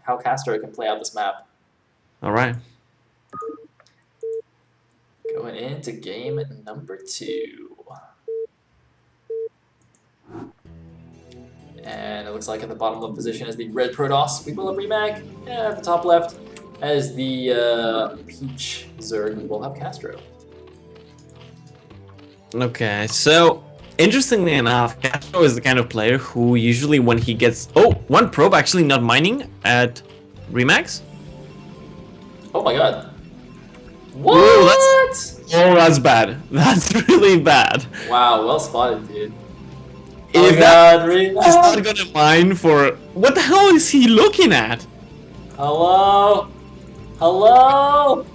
how CaStrO can play out this map. All right. Going into game number 2. And it looks like in the bottom left position is the red Protoss. We will have remag. And at the top left as the peach Zerg, we will have CaStrO. Okay, so interestingly enough, CaStrO is the kind of player who usually when he gets one probe actually not mining at Remax. Oh my god. What? Whoa, that's bad. That's really bad. Wow, well spotted, dude. Oh my god, remag! He's not gonna mine for... What the hell is he looking at? Hello? Hello?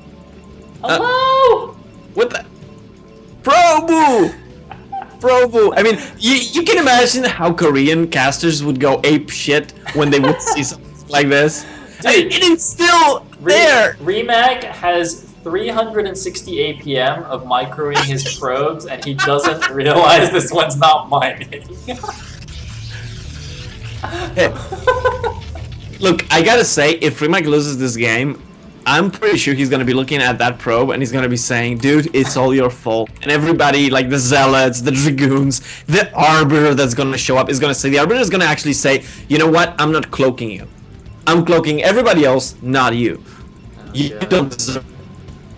Hello? What the... Probu! Probu! I mean, you can imagine how Korean casters would go ape shit when they would see something like this. Dude, it is still there! Remag has 360 APM of microing his probes, and he doesn't realize this one's not mining. Hey, look, I gotta say, if Remag loses this game, I'm pretty sure he's gonna be looking at that probe and he's gonna be saying, dude, it's all your fault. And everybody, like the Zealots, the Dragoons, the Arbiter that's gonna show up is gonna say, the Arbiter is gonna actually say, you know what, I'm not cloaking you. I'm cloaking everybody else, not you. You don't deserve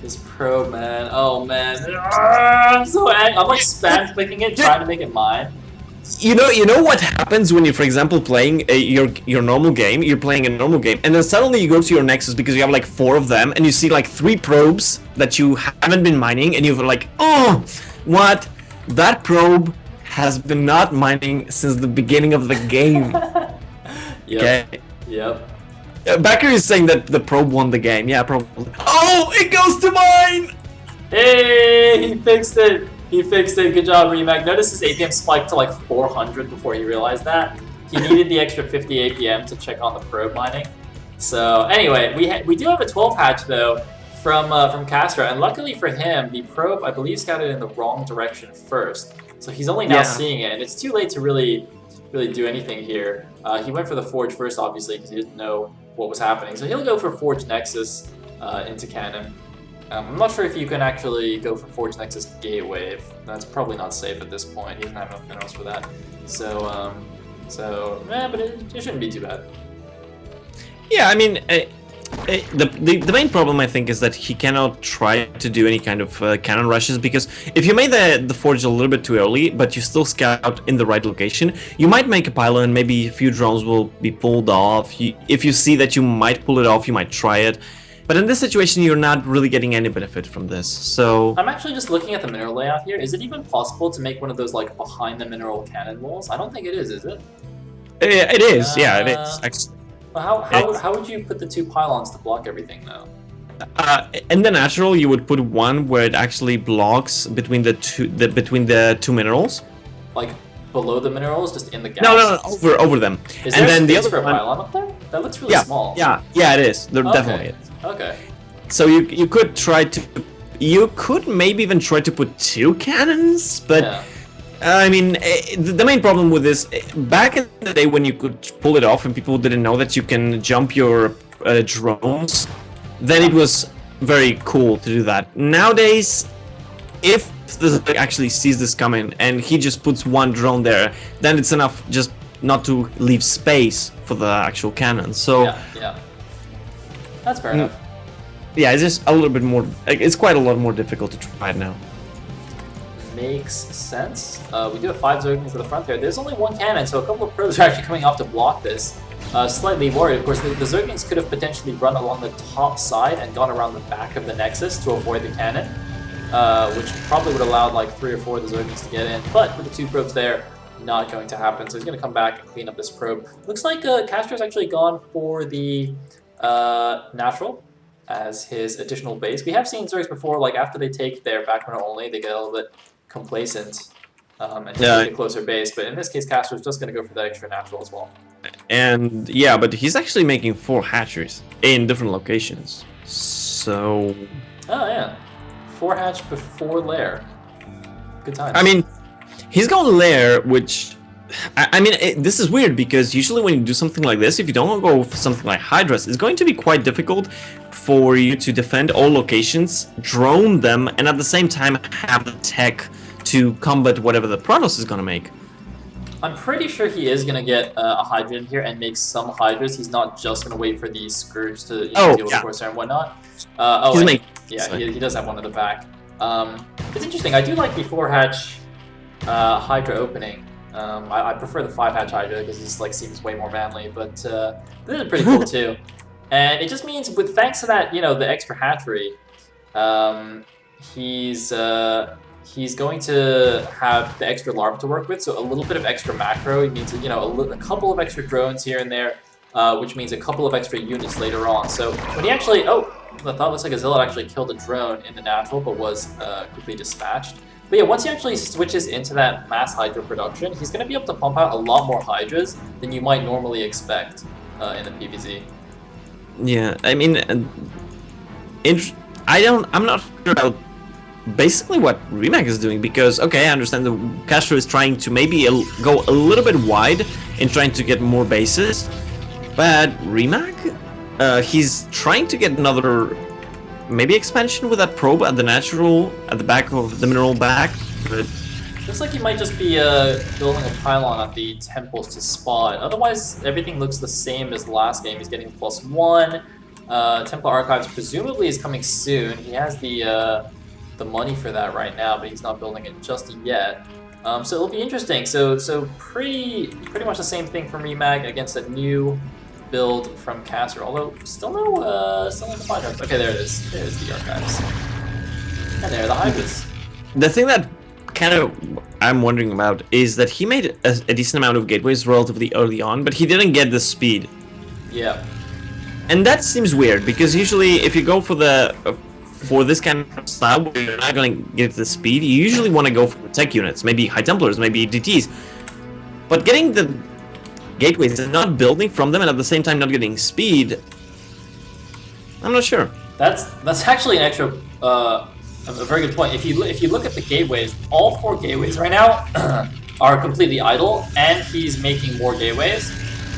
this probe, man. Oh, man. I'm so angry. I'm like spam clicking it, trying to make it mine. You know what happens when you're, for example, playing your normal game. You're playing a normal game, and then suddenly you go to your Nexus because you have like 4 of them, and you see like 3 probes that you haven't been mining, and you're like, oh, what? That probe has been not mining since the beginning of the game. Yep. Okay. Yep. Becker is saying that the probe won the game. Yeah, probably. Oh, it goes to mine! Hey, he fixed it. He fixed it. Good job, Remag. Notice his APM spiked to like 400 before he realized that. He needed the extra 50 APM to check on the probe mining. So anyway, we do have a 12 hatch though from CaStrO, and luckily for him, the probe I believe scouted in the wrong direction first. So he's only now seeing it, and it's too late to really do anything here. He went for the Forge first, obviously, because he didn't know what was happening. So he'll go for Forge Nexus into Cannon. I'm not sure if you can actually go for Forge Nexus Gate Wave. That's probably not safe at this point. He doesn't have enough minerals for that. So, but it shouldn't be too bad. Yeah, I mean, the main problem I think is that he cannot try to do any kind of cannon rushes, because if you made the forge a little bit too early, but you still scout in the right location, you might make a pylon, maybe a few drones will be pulled off. If you see that you might pull it off, you might try it. But in this situation, you're not really getting any benefit from this, so... I'm actually just looking at the mineral layout here. Is it even possible to make one of those, like, behind the mineral cannon walls? I don't think it is it? It is, yeah, it is, actually. Well, how would you put the 2 pylons to block everything, though? In the natural, you would put one where it actually blocks between the two minerals. Like, below the minerals, just in the gaps? No, over them. Is there and then space for a pylon up there? That looks really small. Yeah, it is. There definitely is. Okay. So you could try to... You could maybe even try to put 2 cannons, but... Yeah. I mean, the main problem with this, back in the day when you could pull it off and people didn't know that you can jump your drones, then it was very cool to do that. Nowadays, if the actually sees this coming and he just puts 1 drone there, then it's enough just not to leave space for the actual cannon. So yeah. That's fair enough. Yeah, it's just a little bit more, it's quite a lot more difficult to try it now. Makes sense. We do have 5 Zerglings to the front there. There's only 1 cannon, so a couple of probes are actually coming off to block this. Slightly worried. Of course, the Zerglings could have potentially run along the top side and gone around the back of the Nexus to avoid the cannon, which probably would allow like 3 or 4 of the Zerglings to get in. But with the 2 probes there, not going to happen. So he's going to come back and clean up this probe. Looks like CaStrO's actually gone for the natural as his additional base. We have seen Zergs before, like after they take their back runner only, they get a little bit complacent and take a closer base. But in this case, CaStrO's just going to go for that extra natural as well. And yeah, but he's actually making 4 hatcheries in different locations. So... Oh yeah. 4 hatch before lair. Good times. I mean, he's going lair, which I mean, this is weird because usually when you do something like this, if you don't go for something like Hydras, it's going to be quite difficult for you to defend all locations, drone them, and at the same time have the tech to combat whatever the Protoss is going to make. I'm pretty sure he is going to get a Hydra in here and make some Hydras. He's not just going to wait for the Scourge to deal with Corsair and whatnot. He does have one at the back. It's interesting. I do like the 4-hatch Hydra opening. I prefer the 5-hatch Hydra because it just like seems way more manly, but this is pretty cool too. And it just means with thanks to that, the extra hatchery, he's going to have the extra larva to work with, so a little bit of extra macro. It means a couple of extra drones here and there, which means a couple of extra units later on. So when he actually, I thought it looks like Azilla actually killed a drone in the natural, but was quickly dispatched. But yeah, once he actually switches into that mass Hydra production, he's going to be able to pump out a lot more Hydras than you might normally expect in the PvZ. Yeah, I mean, I'm not sure about basically what remag is doing, because okay, I understand the CaStrO is trying to maybe go a little bit wide in trying to get more bases, but remag, he's trying to get another maybe expansion with that probe at the back of the mineral back, but looks like he might just be building a pylon at the temples to spot. Otherwise, everything looks the same as the last game. He's getting +1. Templar Archives presumably is coming soon. He has the money for that right now, but he's not building it just yet. So it'll be interesting. So pretty much the same thing from remag against a new build from CaStrO. Although still no Hydras. Okay, there it is. There's the Archives, and there are the Hydras. The thing that kind of I'm wondering about is that he made a decent amount of gateways relatively early on, but he didn't get the speed. Yeah. And that seems weird, because usually if you go for this kind of style where you're not going to get the speed, you usually want to go for tech units, maybe High Templars, maybe DTs. But getting the gateways and not building from them and at the same time not getting speed, I'm not sure. That's actually an extra a very good point. If you look at the gateways, all 4 gateways right now are completely idle, and he's making more gateways.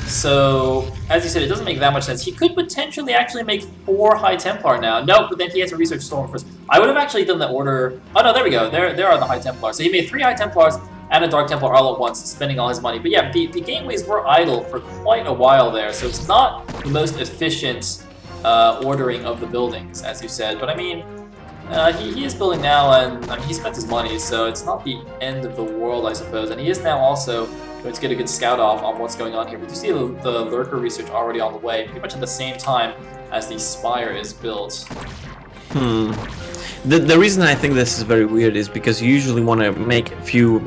So, as you said, it doesn't make that much sense. He could potentially actually make 4 High Templar now. No, but then he has to research Storm first. I would have actually done the order. Oh no, there we go. There are the High Templars. So he made 3 High Templars and a Dark Templar all at once, spending all his money. But yeah, the gateways were idle for quite a while there, so it's not the most efficient ordering of the buildings, as you said. But I mean, he is building now, and I mean, he spent his money, so it's not the end of the world, I suppose. And he is now also going to get a good scout off on what's going on here. We do see the Lurker research already on the way, pretty much at the same time as the Spire is built. The reason I think this is very weird is because you usually want to make a few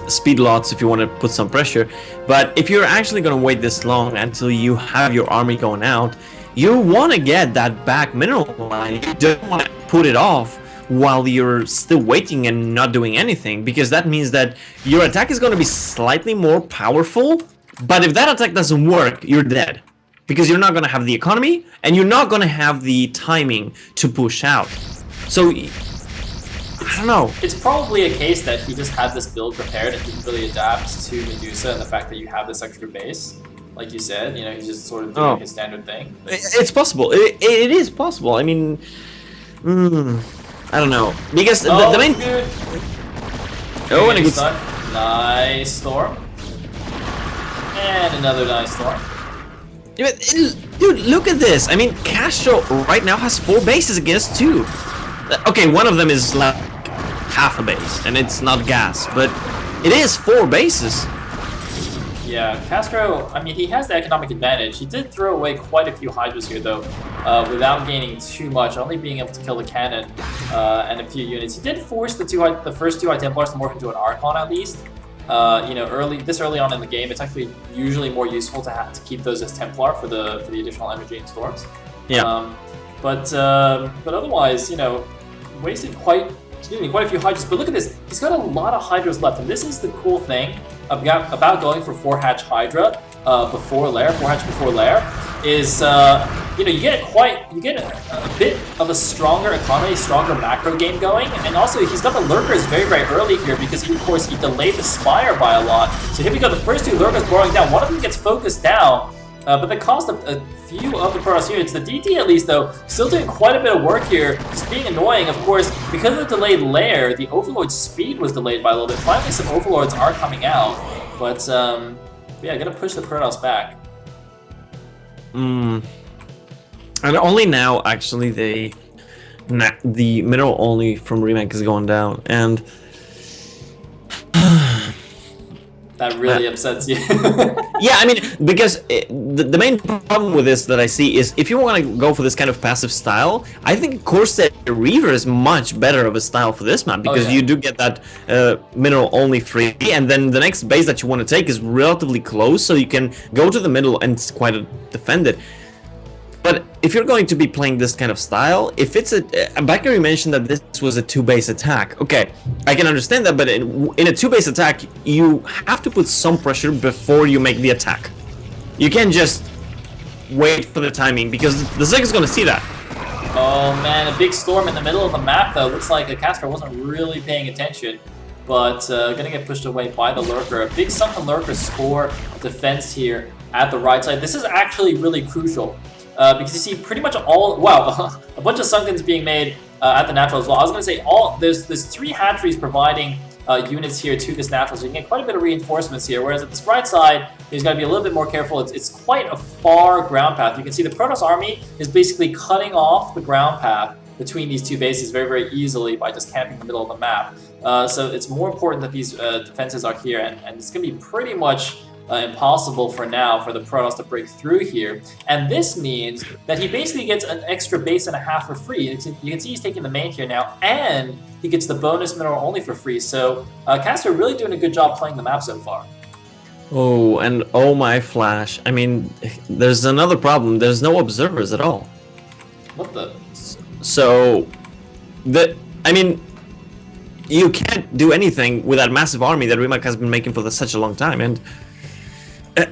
speed lots if you want to put some pressure, but if you're actually going to wait this long until you have your army going out, you want to get that back mineral line. You don't want to put it off while you're still waiting and not doing anything, because that means that your attack is going to be slightly more powerful, but if that attack doesn't work, you're dead, because you're not going to have the economy and you're not going to have the timing to push out. So I don't know. It's probably a case that he just had this build prepared and didn't really adapt to Medusa and the fact that you have this extra base. Like you said, he's just sort of doing his standard thing. It's possible. It is possible. I mean, I don't know, because the main. Dude. Oh, and a good nice storm, and another nice storm. Dude, look at this. I mean, CaStrO right now has 4 bases against 2. Okay, one of them is like half a base, and it's not gas, but it is 4 bases. Yeah, CaStrO, I mean, he has the economic advantage. He did throw away quite a few Hydras here, though, without gaining too much, only being able to kill the cannon and a few units. He did force the first 2 High Templars to morph into an Archon, at least. Early on in the game, it's actually usually more useful to keep those as Templar for the additional energy and storms. Yeah. But otherwise, wasted quite a few Hydras. But look at this, he's got a lot of Hydras left, and this is the cool thing about going for 4-hatch Hydra before lair, 4-hatch before lair, is you know, you get a bit of a stronger economy, stronger macro game going, and also he's got the lurkers very, very early here because of course he delayed the Spire by a lot. So here we go, the first two lurkers borrowing down. One of them gets focused down, but that cost a few of the Protoss units. The DT at least though, still doing quite a bit of work here, just being annoying. Of course, because of the delayed lair, the Overlord speed was delayed by a little bit. Finally, some Overlords are coming out, but yeah, gonna push the Protoss back. And only now, actually, the mineral only from remag is going down, and that really upsets you. Yeah, I mean, because the main problem with this that I see is if you want to go for this kind of passive style, I think Corsair Reaver is much better of a style for this map because you do get that mineral only free, and then the next base that you want to take is relatively close, so you can go to the middle and quite defend it. But if you're going to be playing this kind of style, if it's Bakary mentioned that this was a 2-base attack. Okay, I can understand that, but in a 2-base attack, you have to put some pressure before you make the attack. You can't just wait for the timing, because the Zerg is going to see that. Oh man, a big storm in the middle of the map though. Looks like CaStrO wasn't really paying attention, but gonna get pushed away by the Lurker. A big Sunken Lurker score defense here at the right side. This is actually really crucial. Because you see pretty much all, wow, a bunch of Sunkens being made at the natural as well. I was going to say, there's 3 hatcheries providing units here to this natural, so you can get quite a bit of reinforcements here, whereas at this right side, he's got to be a little bit more careful. It's quite a far ground path. You can see the Protoss army is basically cutting off the ground path between these 2 bases very, very easily by just camping in the middle of the map. So it's more important that these defenses are here, and it's going to be pretty much impossible for now for the Protoss to break through here. And this means that he basically gets an extra base and a half for free. You can see he's taking the main here now, and he gets the bonus mineral only for free. So CaStrO really doing a good job playing the map so far. Oh, and oh my flash. I mean, there's another problem. There's no observers at all. What the? So, I mean, you can't do anything with that massive army that remag has been making for such a long time, and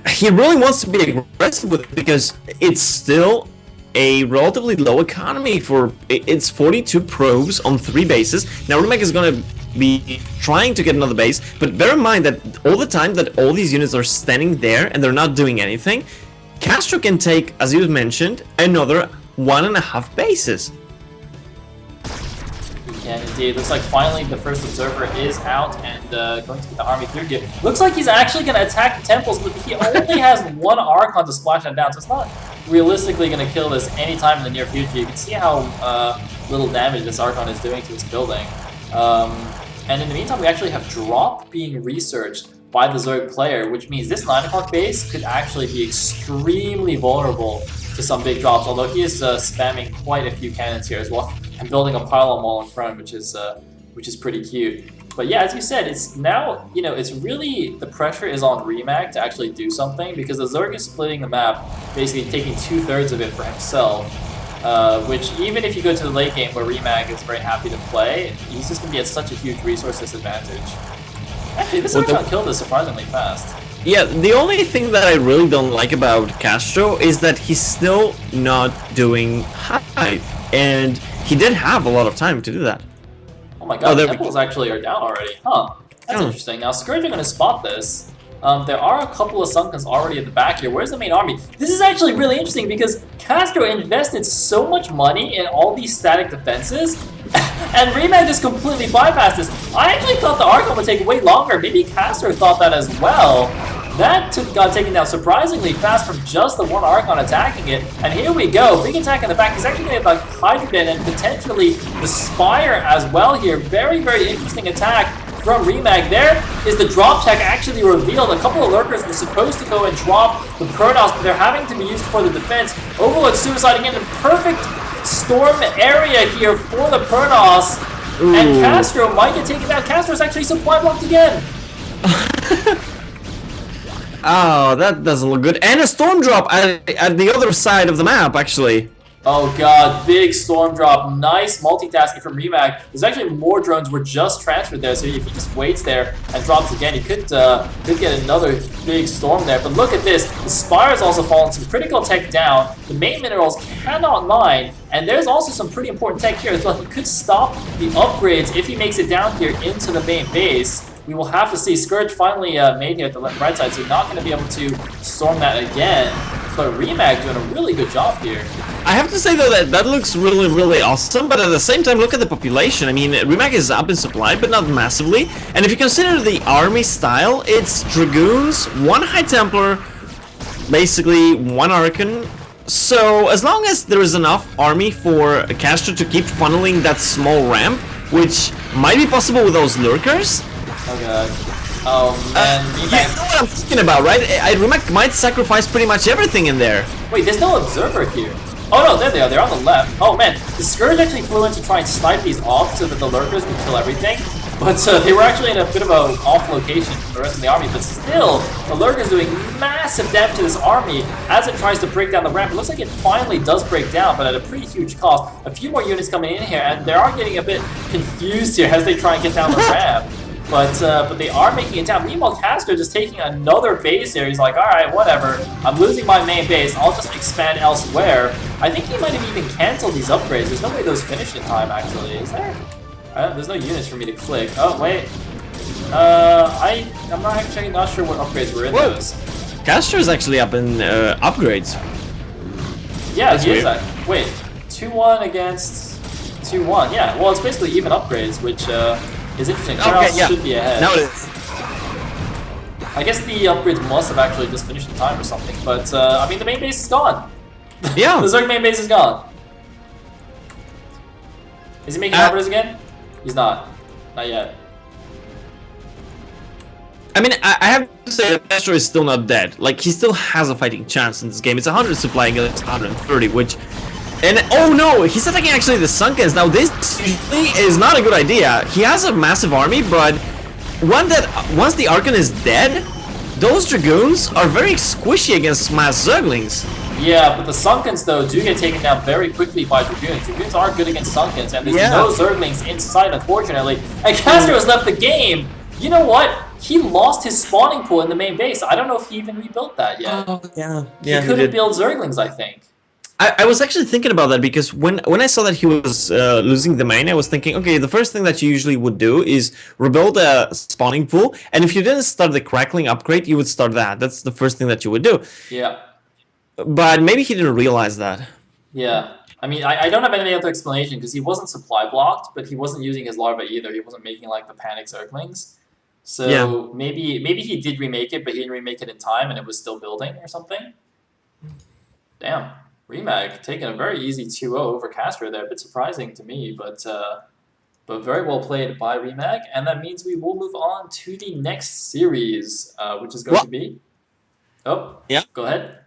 he really wants to be aggressive with it because it's still a relatively low economy for it's 42 probes on 3 bases. Now remag is going to be trying to get another base, but bear in mind that all the time that all these units are standing there and they're not doing anything, CaStrO can take, as you mentioned, another 1.5 bases. Yeah, indeed. Looks like finally the first observer is out and going to get the army through here. Looks like he's actually going to attack the temples, but he only has 1 Archon to splash that down, so it's not realistically going to kill this anytime in the near future. You can see how little damage this Archon is doing to his building. And in the meantime, we actually have drop being researched by the Zerg player, which means this 9 o'clock base could actually be extremely vulnerable to some big drops, although he is spamming quite a few cannons here as well, and building a pylon wall in front, which is pretty cute. But yeah, as you said, it's now, you know, it's really, the pressure is on remag to actually do something, because the Zerg is splitting the map, basically taking 2/3 of it for himself, which even if you go to the late game where remag is very happy to play, he's just going to be at such a huge resource disadvantage. Actually, this Archon killed us surprisingly fast. Yeah, the only thing that I really don't like about CaStrO is that he's still not doing Hive, and he did have a lot of time to do that. Oh my god, the temples actually are down already. Huh, that's interesting. Now, Scourge are going to spot this. There are a couple of Sunkens already at the back here. Where's the main army? This is actually really interesting because CaStrO invested so much money in all these static defenses, and remag just completely bypassed this. I actually thought the Archon would take way longer. Maybe CaStrO thought that as well. That got taken down surprisingly fast from just the 1 Archon attacking it. And here we go, big attack in the back. He's actually going to have Hydrogen and potentially the Spire as well here. Very, very interesting attack from remag. There is the drop tech actually revealed. A couple of lurkers were supposed to go and drop the Protoss, but they're having to be used for the defense. Overlord suiciding in a perfect storm area here for the Protoss. Ooh. And CaStrO might get taken down. CaStrO is actually supply blocked again. Oh, that doesn't look good. And a storm drop at the other side of the map, actually. Oh god, big storm drop. Nice multitasking from remag. There's actually more drones were just transferred there, so if he just waits there and drops again, he could get another big storm there. But look at this. The Spire's also fallen, some critical tech down. The main minerals cannot mine, and there's also some pretty important tech here as well. He could stop the upgrades if he makes it down here into the main base. We will have to see. Scourge finally made here at the right side, so not going to be able to storm that again. But remag doing a really good job here. I have to say though that looks really, really awesome, but at the same time, look at the population. I mean, remag is up in supply, but not massively. And if you consider the army style, it's Dragoons, 1 High Templar, basically 1 Archon. So as long as there is enough army for CaStrO to keep funneling that small ramp, which might be possible with those lurkers. Oh god. Oh man, you know what I'm thinking about, right? Remag might sacrifice pretty much everything in there. Wait, there's no observer here. Oh no, there they are. They're on the left. Oh man, the Scourge actually flew in to try and snipe these off so that the lurkers would kill everything. But they were actually in a bit of an off location from the rest of the army. But still, the lurkers doing massive damage to this army as it tries to break down the ramp. It looks like it finally does break down, but at a pretty huge cost. A few more units coming in here, and they are getting a bit confused here as they try and get down the ramp. But they are making it down. Meanwhile, CaStrO just taking another base here. He's like, all right, whatever. I'm losing my main base. I'll just expand elsewhere. I think he might have even canceled these upgrades. There's no way those finish in time, actually. Is there? There's no units for me to click. Oh, wait. I'm not actually not sure what upgrades were in those. CaStrO is actually up in upgrades. Yeah, he is that. Wait, 2-1 against 2-1. Yeah, well, it's basically even upgrades, which... is interesting. Charles should be ahead. Now it is. I guess the upgrades must have actually just finished in time or something, but I mean the main base is gone. Yeah. The Zerg main base is gone. Is he making arbiters again? He's not. Not yet. I mean, I have to say that CaStrO is still not dead. Like, he still has a fighting chance in this game. It's 100 supply against 130, which... And oh no, he's attacking actually the Sunkens. Now this usually is not a good idea. He has a massive army, but once the Archon is dead, those Dragoons are very squishy against mass Zerglings. Yeah, but the Sunkens though do get taken down very quickly by Dragoons. Dragoons are good against Sunkens, and there's no Zerglings inside, unfortunately. And CaStrO has left the game. You know what? He lost his spawning pool in the main base. I don't know if he even rebuilt that yet. Oh, yeah. He couldn't build Zerglings, I think. I was actually thinking about that because when I saw that he was losing the main, I was thinking, okay, the first thing that you usually would do is rebuild a spawning pool, and if you didn't start the crackling upgrade, you would start that. That's the first thing that you would do. Yeah. But maybe he didn't realize that. Yeah. I mean, I don't have any other explanation because he wasn't supply blocked, but he wasn't using his larva either. He wasn't making like the panic Zerglings. So maybe he did remake it, but he didn't remake it in time, and it was still building or something. Damn. remag taking a very easy 2-0 over CaStrO there. A bit surprising to me, but very well played by remag. And that means we will move on to the next series, which is going to be... Oh, yeah. Go ahead.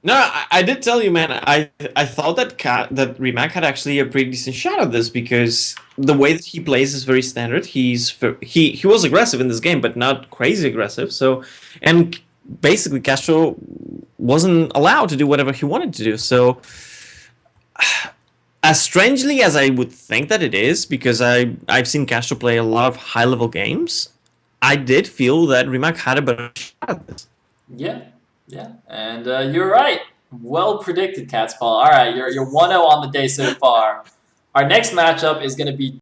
No, I did tell you, man. I thought that remag had actually a pretty decent shot at this because the way that he plays is very standard. He was aggressive in this game, but not crazy aggressive. So, and basically, CaStrO wasn't allowed to do whatever he wanted to do. So, as strangely as I would think that it is, because I've seen CaStrO play a lot of high-level games, I did feel that remag had a better shot at this. Yeah. Yeah, and you're right. Well predicted, Catspaw. All right, you're 1-0 on the day so far. Our next matchup is going to be